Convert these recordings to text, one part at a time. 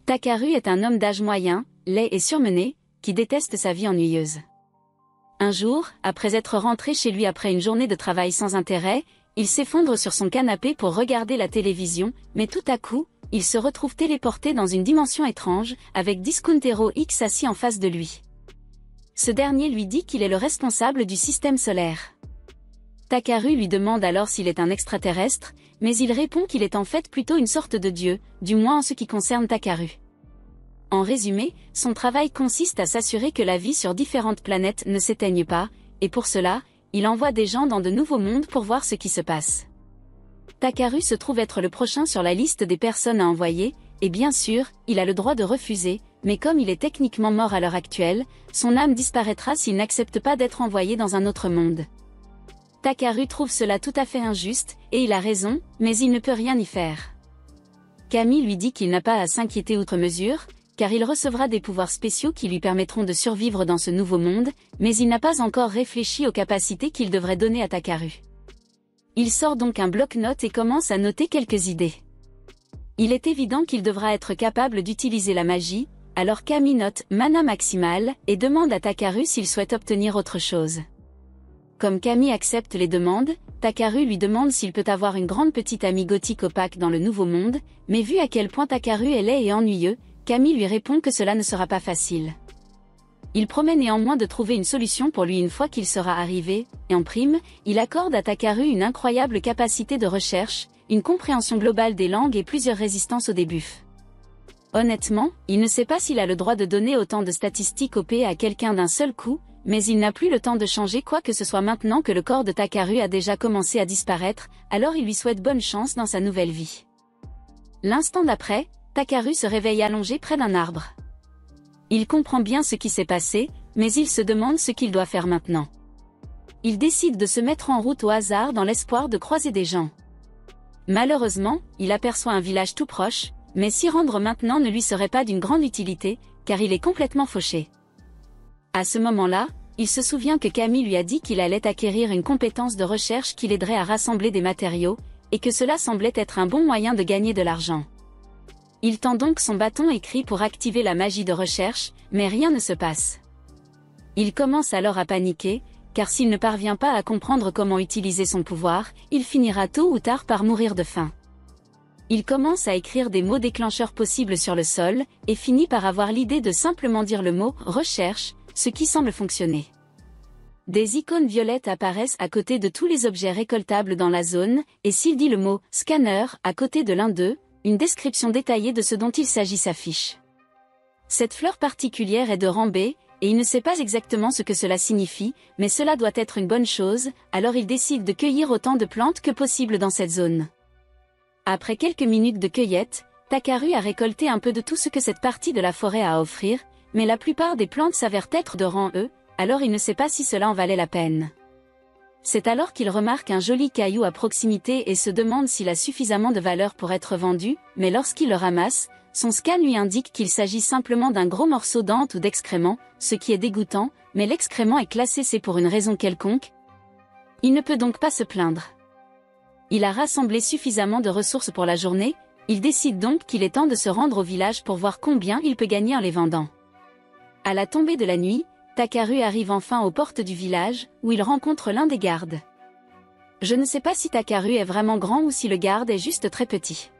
Takaru est un homme d'âge moyen, laid et surmené, qui déteste sa vie ennuyeuse. Un jour, après être rentré chez lui après une journée de travail sans intérêt, il s'effondre sur son canapé pour regarder la télévision, mais tout à coup, il se retrouve téléporté dans une dimension étrange, avec Discount Hero X assis en face de lui. Ce dernier lui dit qu'il est le responsable du système solaire. Takaru lui demande alors s'il est un extraterrestre, mais il répond qu'il est en fait plutôt une sorte de dieu, du moins en ce qui concerne Takaru. En résumé, son travail consiste à s'assurer que la vie sur différentes planètes ne s'éteigne pas, et pour cela, il envoie des gens dans de nouveaux mondes pour voir ce qui se passe. Takaru se trouve être le prochain sur la liste des personnes à envoyer, et bien sûr, il a le droit de refuser, mais comme il est techniquement mort à l'heure actuelle, son âme disparaîtra s'il n'accepte pas d'être envoyé dans un autre monde. Takaru trouve cela tout à fait injuste, et il a raison, mais il ne peut rien y faire. Kami lui dit qu'il n'a pas à s'inquiéter outre mesure, car il recevra des pouvoirs spéciaux qui lui permettront de survivre dans ce nouveau monde, mais il n'a pas encore réfléchi aux capacités qu'il devrait donner à Takaru. Il sort donc un bloc-notes et commence à noter quelques idées. Il est évident qu'il devra être capable d'utiliser la magie, alors Kami note « mana maximale » et demande à Takaru s'il souhaite obtenir autre chose. Comme Kami accepte les demandes, Takaru lui demande s'il peut avoir une grande petite amie gothique opaque dans le nouveau monde, mais vu à quel point Takaru est laid et ennuyeux, Kami lui répond que cela ne sera pas facile. Il promet néanmoins de trouver une solution pour lui une fois qu'il sera arrivé, et en prime, il accorde à Takaru une incroyable capacité de recherche, une compréhension globale des langues et plusieurs résistances aux débuffs. Honnêtement, il ne sait pas s'il a le droit de donner autant de statistiques OP à quelqu'un d'un seul coup, mais il n'a plus le temps de changer quoi que ce soit maintenant que le corps de Takaru a déjà commencé à disparaître, alors il lui souhaite bonne chance dans sa nouvelle vie. L'instant d'après, Takaru se réveille allongé près d'un arbre. Il comprend bien ce qui s'est passé, mais il se demande ce qu'il doit faire maintenant. Il décide de se mettre en route au hasard dans l'espoir de croiser des gens. Malheureusement, il aperçoit un village tout proche, mais s'y rendre maintenant ne lui serait pas d'une grande utilité, car il est complètement fauché. À ce moment-là, il se souvient que Kami lui a dit qu'il allait acquérir une compétence de recherche qui l'aiderait à rassembler des matériaux, et que cela semblait être un bon moyen de gagner de l'argent. Il tend donc son bâton et crie pour activer la magie de recherche, mais rien ne se passe. Il commence alors à paniquer, car s'il ne parvient pas à comprendre comment utiliser son pouvoir, il finira tôt ou tard par mourir de faim. Il commence à écrire des mots déclencheurs possibles sur le sol, et finit par avoir l'idée de simplement dire le mot « recherche », ce qui semble fonctionner. Des icônes violettes apparaissent à côté de tous les objets récoltables dans la zone, et s'il dit le mot « scanner » à côté de l'un d'eux, une description détaillée de ce dont il s'agit s'affiche. Cette fleur particulière est de rang B, et il ne sait pas exactement ce que cela signifie, mais cela doit être une bonne chose, alors il décide de cueillir autant de plantes que possible dans cette zone. Après quelques minutes de cueillette, Takaru a récolté un peu de tout ce que cette partie de la forêt a à offrir, mais la plupart des plantes s'avèrent être de rang E, alors il ne sait pas si cela en valait la peine. C'est alors qu'il remarque un joli caillou à proximité et se demande s'il a suffisamment de valeur pour être vendu, mais lorsqu'il le ramasse, son scan lui indique qu'il s'agit simplement d'un gros morceau d'ante ou d'excrément, ce qui est dégoûtant, mais l'excrément est classé C pour une raison quelconque. Il ne peut donc pas se plaindre. Il a rassemblé suffisamment de ressources pour la journée, il décide donc qu'il est temps de se rendre au village pour voir combien il peut gagner en les vendant. À la tombée de la nuit, Takaru arrive enfin aux portes du village, où il rencontre l'un des gardes. Je ne sais pas si Takaru est vraiment grand ou si le garde est juste très petit.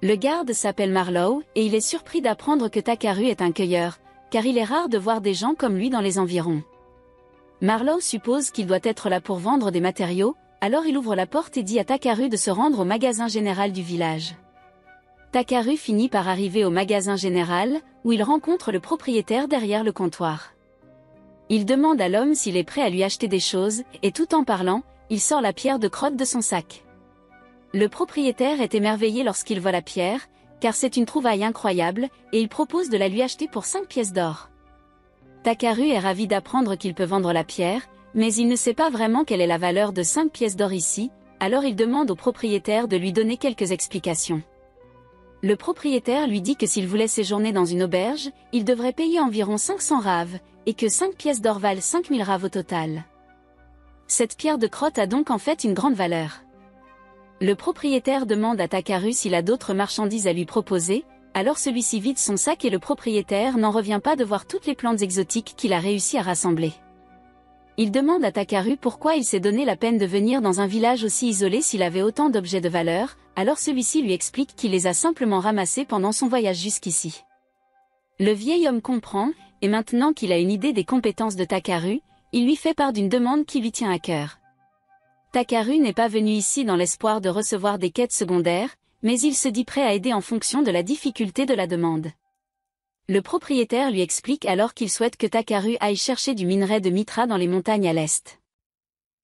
Le garde s'appelle Marlowe, et il est surpris d'apprendre que Takaru est un cueilleur, car il est rare de voir des gens comme lui dans les environs. Marlowe suppose qu'il doit être là pour vendre des matériaux, alors il ouvre la porte et dit à Takaru de se rendre au magasin général du village. Takaru finit par arriver au magasin général, où il rencontre le propriétaire derrière le comptoir. Il demande à l'homme s'il est prêt à lui acheter des choses, et tout en parlant, il sort la pierre de crotte de son sac. Le propriétaire est émerveillé lorsqu'il voit la pierre, car c'est une trouvaille incroyable, et il propose de la lui acheter pour 5 pièces d'or. Takaru est ravi d'apprendre qu'il peut vendre la pierre, mais il ne sait pas vraiment quelle est la valeur de 5 pièces d'or ici, alors il demande au propriétaire de lui donner quelques explications. Le propriétaire lui dit que s'il voulait séjourner dans une auberge, il devrait payer environ 500 raves, et que 5 pièces d'or valent 5000 raves au total. Cette pierre de crotte a donc en fait une grande valeur. Le propriétaire demande à Takaru s'il a d'autres marchandises à lui proposer, Alors celui-ci vide son sac et le propriétaire n'en revient pas de voir toutes les plantes exotiques qu'il a réussi à rassembler. Il demande à Takaru pourquoi il s'est donné la peine de venir dans un village aussi isolé s'il avait autant d'objets de valeur, alors celui-ci lui explique qu'il les a simplement ramassés pendant son voyage jusqu'ici. Le vieil homme comprend, et maintenant qu'il a une idée des compétences de Takaru, il lui fait part d'une demande qui lui tient à cœur. Takaru n'est pas venu ici dans l'espoir de recevoir des quêtes secondaires, mais il se dit prêt à aider en fonction de la difficulté de la demande. Le propriétaire lui explique alors qu'il souhaite que Takaru aille chercher du minerai de Mitra dans les montagnes à l'est.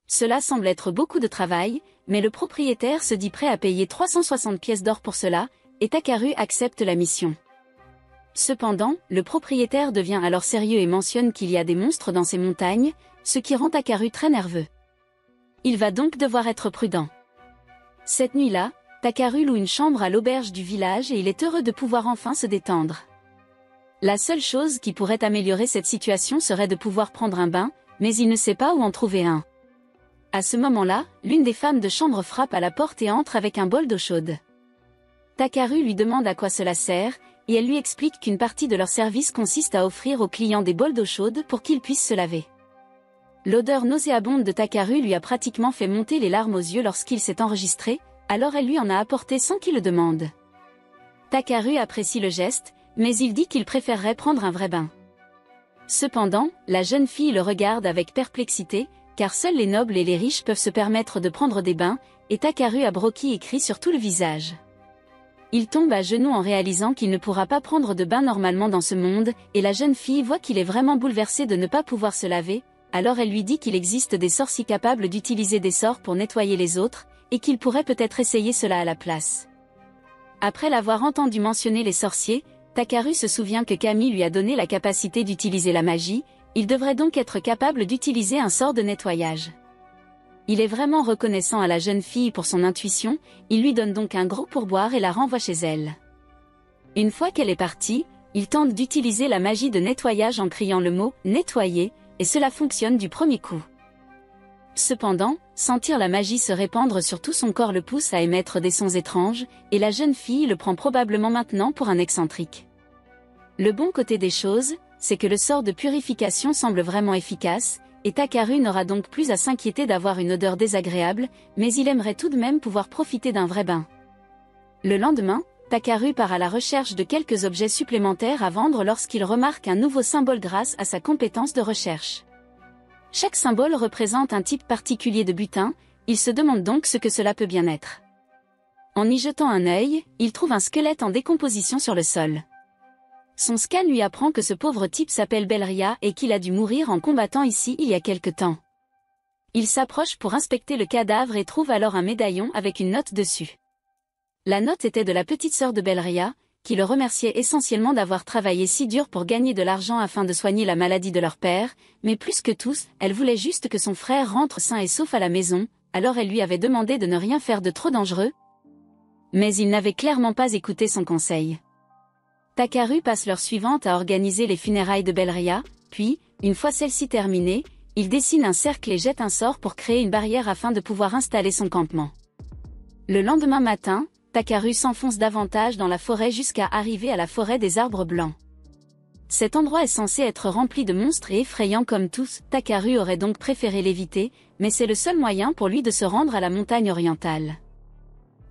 Cela semble être beaucoup de travail, mais le propriétaire se dit prêt à payer 360 pièces d'or pour cela, et Takaru accepte la mission. Cependant, le propriétaire devient alors sérieux et mentionne qu'il y a des monstres dans ces montagnes, ce qui rend Takaru très nerveux. Il va donc devoir être prudent. Cette nuit-là, Takaru loue une chambre à l'auberge du village et il est heureux de pouvoir enfin se détendre. La seule chose qui pourrait améliorer cette situation serait de pouvoir prendre un bain, mais il ne sait pas où en trouver un. À ce moment-là, l'une des femmes de chambre frappe à la porte et entre avec un bol d'eau chaude. Takaru lui demande à quoi cela sert, et elle lui explique qu'une partie de leur service consiste à offrir aux clients des bols d'eau chaude pour qu'ils puissent se laver. L'odeur nauséabonde de Takaru lui a pratiquement fait monter les larmes aux yeux lorsqu'il s'est enregistré, alors elle lui en a apporté sans qu'il le demande. Takaru apprécie le geste, mais il dit qu'il préférerait prendre un vrai bain. Cependant, la jeune fille le regarde avec perplexité, car seuls les nobles et les riches peuvent se permettre de prendre des bains, et Takaru a broki écrit sur tout le visage. Il tombe à genoux en réalisant qu'il ne pourra pas prendre de bain normalement dans ce monde, et la jeune fille voit qu'il est vraiment bouleversé de ne pas pouvoir se laver, alors elle lui dit qu'il existe des sorciers capables d'utiliser des sorts pour nettoyer les autres, et qu'il pourrait peut-être essayer cela à la place. Après l'avoir entendu mentionner les sorciers, Takaru se souvient que Kami lui a donné la capacité d'utiliser la magie, il devrait donc être capable d'utiliser un sort de nettoyage. Il est vraiment reconnaissant à la jeune fille pour son intuition, il lui donne donc un gros pourboire et la renvoie chez elle. Une fois qu'elle est partie, il tente d'utiliser la magie de nettoyage en criant le mot « nettoyer » et cela fonctionne du premier coup. Cependant, sentir la magie se répandre sur tout son corps le pousse à émettre des sons étranges, et la jeune fille le prend probablement maintenant pour un excentrique. Le bon côté des choses, c'est que le sort de purification semble vraiment efficace, et Takaru n'aura donc plus à s'inquiéter d'avoir une odeur désagréable, mais il aimerait tout de même pouvoir profiter d'un vrai bain. Le lendemain, Takaru part à la recherche de quelques objets supplémentaires à vendre lorsqu'il remarque un nouveau symbole grâce à sa compétence de recherche. Chaque symbole représente un type particulier de butin, il se demande donc ce que cela peut bien être. En y jetant un œil, il trouve un squelette en décomposition sur le sol. Son scan lui apprend que ce pauvre type s'appelle Belria et qu'il a dû mourir en combattant ici il y a quelque temps. Il s'approche pour inspecter le cadavre et trouve alors un médaillon avec une note dessus. La note était de la petite sœur de Belria, qui le remerciait essentiellement d'avoir travaillé si dur pour gagner de l'argent afin de soigner la maladie de leur père, mais plus que tous, elle voulait juste que son frère rentre sain et sauf à la maison, alors elle lui avait demandé de ne rien faire de trop dangereux. Mais il n'avait clairement pas écouté son conseil. Takaru passe l'heure suivante à organiser les funérailles de Belria, puis, une fois celle-ci terminée, il dessine un cercle et jette un sort pour créer une barrière afin de pouvoir installer son campement. Le lendemain matin, Takaru s'enfonce davantage dans la forêt jusqu'à arriver à la forêt des arbres blancs. Cet endroit est censé être rempli de monstres et effrayants comme tous, Takaru aurait donc préféré l'éviter, mais c'est le seul moyen pour lui de se rendre à la montagne orientale.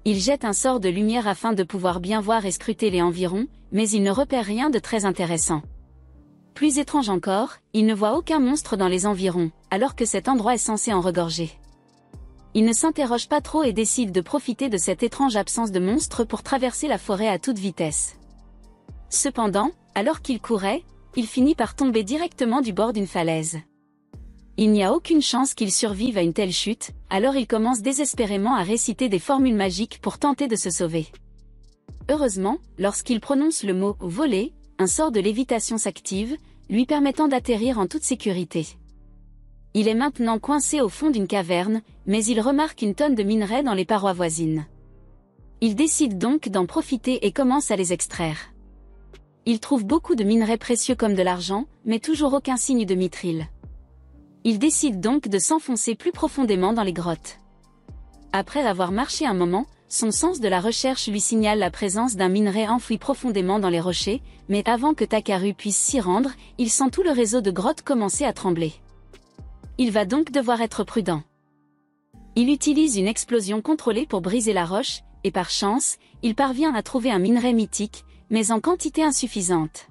Il jette un sort de lumière afin de pouvoir bien voir et scruter les environs, mais il ne repère rien de très intéressant. Plus étrange encore, il ne voit aucun monstre dans les environs, alors que cet endroit est censé en regorger. Il ne s'interroge pas trop et décide de profiter de cette étrange absence de monstres pour traverser la forêt à toute vitesse. Cependant, alors qu'il courait, il finit par tomber directement du bord d'une falaise. Il n'y a aucune chance qu'il survive à une telle chute, alors il commence désespérément à réciter des formules magiques pour tenter de se sauver. Heureusement, lorsqu'il prononce le mot « voler », un sort de lévitation s'active, lui permettant d'atterrir en toute sécurité. Il est maintenant coincé au fond d'une caverne, mais il remarque une tonne de minerais dans les parois voisines. Il décide donc d'en profiter et commence à les extraire. Il trouve beaucoup de minerais précieux comme de l'argent, mais toujours aucun signe de mithril. Il décide donc de s'enfoncer plus profondément dans les grottes. Après avoir marché un moment, son sens de la recherche lui signale la présence d'un minerai enfoui profondément dans les rochers, mais avant que Takaru puisse s'y rendre, il sent tout le réseau de grottes commencer à trembler. Il va donc devoir être prudent. Il utilise une explosion contrôlée pour briser la roche, et par chance, il parvient à trouver un minerai mythique, mais en quantité insuffisante.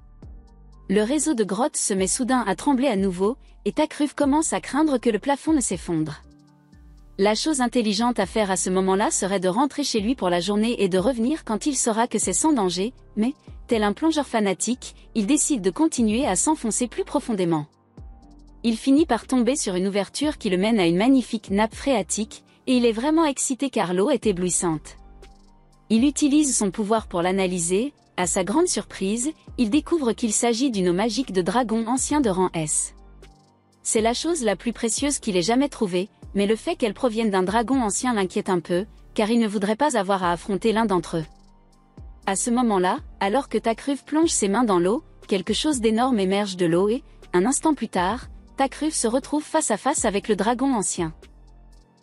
Le réseau de grottes se met soudain à trembler à nouveau, et Takruv commence à craindre que le plafond ne s'effondre. La chose intelligente à faire à ce moment-là serait de rentrer chez lui pour la journée et de revenir quand il saura que c'est sans danger, mais, tel un plongeur fanatique, il décide de continuer à s'enfoncer plus profondément. Il finit par tomber sur une ouverture qui le mène à une magnifique nappe phréatique, et il est vraiment excité car l'eau est éblouissante. Il utilise son pouvoir pour l'analyser. À sa grande surprise, il découvre qu'il s'agit d'une eau magique de dragon ancien de rang S. C'est la chose la plus précieuse qu'il ait jamais trouvée, mais le fait qu'elle provienne d'un dragon ancien l'inquiète un peu, car il ne voudrait pas avoir à affronter l'un d'entre eux. À ce moment-là, alors que Takruv plonge ses mains dans l'eau, quelque chose d'énorme émerge de l'eau et, un instant plus tard, Takruv se retrouve face à face avec le dragon ancien.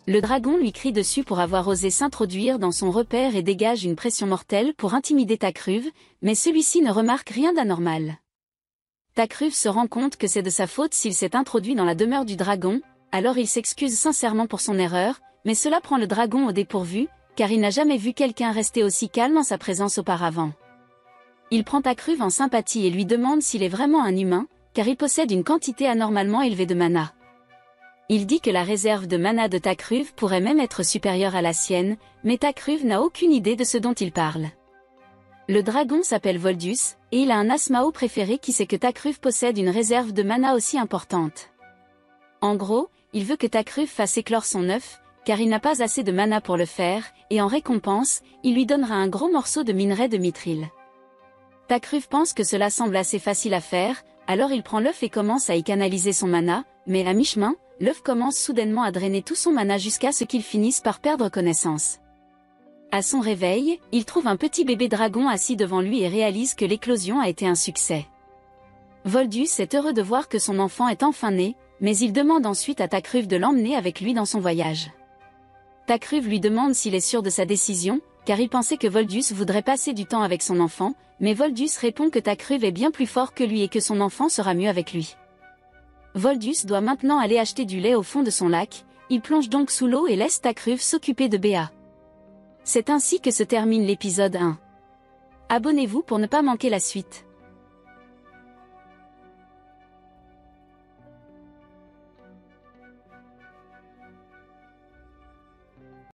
Le dragon lui crie dessus pour avoir osé s'introduire dans son repère et dégage une pression mortelle pour intimider Takruv, mais celui-ci ne remarque rien d'anormal. Takruv se rend compte que c'est de sa faute s'il s'est introduit dans la demeure du dragon, alors il s'excuse sincèrement pour son erreur, mais cela prend le dragon au dépourvu, car il n'a jamais vu quelqu'un rester aussi calme en sa présence auparavant. Il prend Takruv en sympathie et lui demande s'il est vraiment un humain, car il possède une quantité anormalement élevée de mana. Il dit que la réserve de mana de Takruv pourrait même être supérieure à la sienne, mais Takruv n'a aucune idée de ce dont il parle. Le dragon s'appelle Voldus, et il a un Asmao préféré qui sait que Takruv possède une réserve de mana aussi importante. En gros, il veut que Takruv fasse éclore son œuf, car il n'a pas assez de mana pour le faire, et en récompense, il lui donnera un gros morceau de minerai de mithril. Takruv pense que cela semble assez facile à faire, alors il prend l'œuf et commence à y canaliser son mana, mais à mi-chemin, l'œuf commence soudainement à drainer tout son mana jusqu'à ce qu'il finisse par perdre connaissance. À son réveil, il trouve un petit bébé dragon assis devant lui et réalise que l'éclosion a été un succès. Voldus est heureux de voir que son enfant est enfin né, mais il demande ensuite à Takruv de l'emmener avec lui dans son voyage. Takruv lui demande s'il est sûr de sa décision, car il pensait que Voldus voudrait passer du temps avec son enfant, mais Voldus répond que Takruv est bien plus fort que lui et que son enfant sera mieux avec lui. Voldus doit maintenant aller acheter du lait au fond de son lac, il plonge donc sous l'eau et laisse Takruv s'occuper de Béa. C'est ainsi que se termine l'épisode 1. Abonnez-vous pour ne pas manquer la suite.